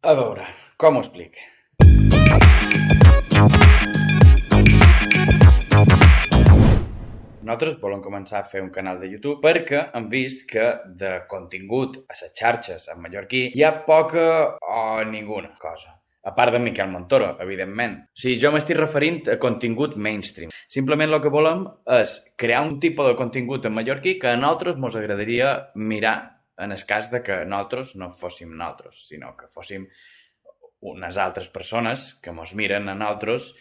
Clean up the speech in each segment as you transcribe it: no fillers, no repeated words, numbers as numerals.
A veure, com ho explic? Nosaltres volem començar a fer un canal de YouTube perquè hem vist que de contingut a les xarxes en mallorquí hi ha poca o ninguna cosa. A part de Miquel Montoro, evidentment. O sigui, jo m'estic referint a contingut mainstream. Simplement el que volem és crear un tipus de contingut en mallorquí que a nosaltres ens agradaria mirar en el cas de que nosaltres no fóssim nosaltres, sinó que fóssim unes altres persones que ens miren a nosaltres.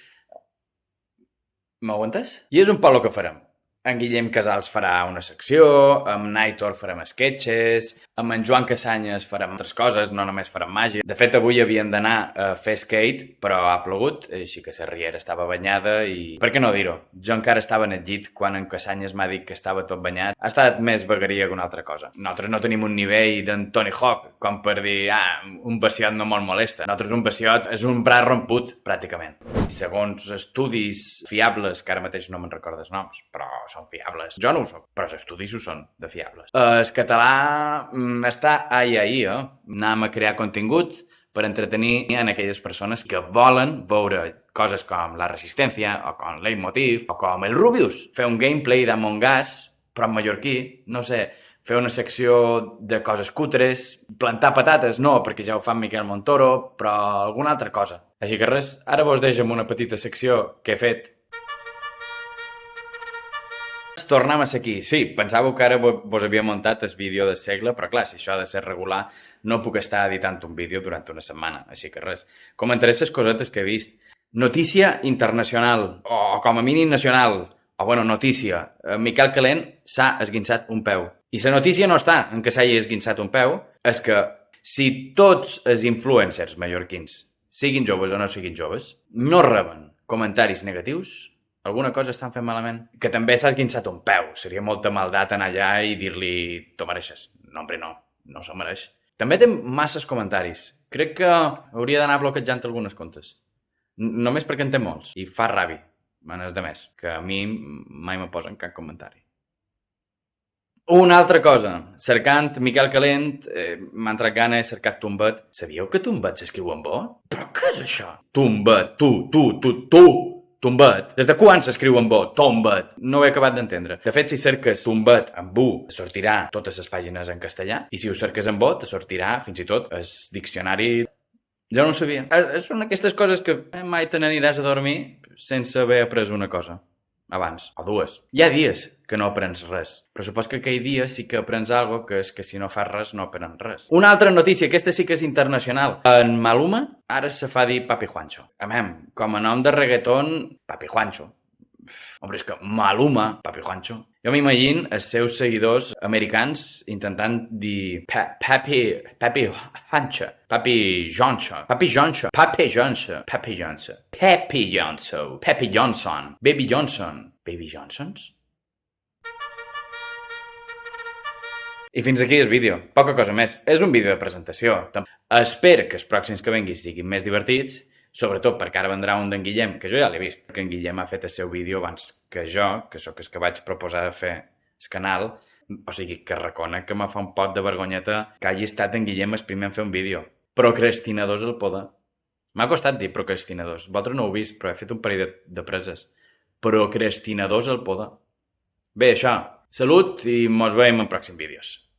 M'ho entès? I és un poc el que farem. En Guillem Casals farà una secció, amb Naitor farem sketches, amb en Joan Casanyes farem altres coses, no només farem màgia. De fet, avui havien d'anar a fer skate, però ha plogut, així que la riera estava banyada i... Per què no dir-ho? Jo encara estava en el llit quan en Casanyes m'ha dit que estava tot banyat. Ha estat més vagueria que una altra cosa. Nosaltres no tenim un nivell d'en Tony Hawk, com per dir, un veciot no molt molesta. Nosaltres un veciot és un braç romput, pràcticament. Segons estudis fiables, que ara mateix no me'n recordo els noms, però són fiables. Jo no ho soc, però els estudis ho són, de fiables. El català està ahí, Anem a crear contingut per entretenir en aquelles persones que volen veure coses com La Resistència, o com Leitmotiv, o com el Rubius. Fer un gameplay d'Among Us, però en mallorquí, no sé, fer una secció de coses cutres, plantar patates, no, perquè ja ho fa Miquel Montoro, però alguna altra cosa. Així que res, ara vos deixo amb una petita secció que he fet. Tornem a ser aquí. Sí, pensàveu que ara vos havia muntat el vídeo del segle, però clar, si això ha de ser regular, no puc estar editant un vídeo durant una setmana. Així que res, comentaré les cosetes que he vist. Notícia internacional, o com a mínim nacional, o bueno, notícia. Miquel Calent s'ha esguinçat un peu. I la notícia no està en que s'hagi esguinçat un peu, és que si tots els influencers mallorquins, siguin joves o no siguin joves, no reben comentaris negatius, alguna cosa estan fent malament. Que també s'ha esguinçat un peu. Seria molta maldat anar allà i dir-li t'ho mereixes. No, hombre, no s'ho mereix. També té masses comentaris. Crec que hauria d'anar bloquejant algunes comptes. Només perquè en té molts. I fa ràbia, manes de més, que a mi mai me posen cap comentari. Una altra cosa, cercant Miquel Calent, m'ha entrat gana, he cercat Tumbet. Sabíeu que Tumbet s'escriu en bo? Però què és això? Tumbet, tu! Tumbet. Des de quan s'escriu en bo? Tombet. No ho he acabat d'entendre. De fet, si cerques Tumbet amb bu, te sortirà totes les pàgines en castellà, i si ho cerques en bo, te sortirà fins i tot el diccionari. Jo no ho sabia. Són aquestes coses que mai te n'aniràs a dormir sense haver après una cosa abans, o dues. Hi ha dies que no aprens res, però supos que aquell dia sí que aprens alguna cosa, que és que si no fas res no aprens res. Una altra notícia, aquesta sí que és internacional. En Maluma ara se fa dir Papi Juancho. Com a nom de reggaeton, Papi Juancho. Hombre, és que Maluma, Papi Juancho. Jo m'imagino els seus seguidors americans intentant dir Papi Juancho, Papi Johnson, Papi Johnson, Papi Johnson, Papi Johnson, Papi Johnson, Papi Johnson, Baby Johnson, Baby Johnsons? I fins aquí el vídeo. Poca cosa més. És un vídeo de presentació. Espero que els pròxims que venguin siguin més divertits, sobretot perquè ara vendrà un d'en Guillem, que jo ja l'he vist, que en Guillem ha fet el seu vídeo abans que jo, que sóc el que vaig proposar de fer el canal, o sigui, que reconec que me fa un pot de vergonyeta que hagi estat en Guillem el primer en fer un vídeo. Procrastinadors al poder. M'ha costat dir procrastinadors. Vosaltres no ho heu vist, però he fet un parell de preses. Procrastinadors al poder. Bé, això. Salut i mos veiem en pròxims vídeos.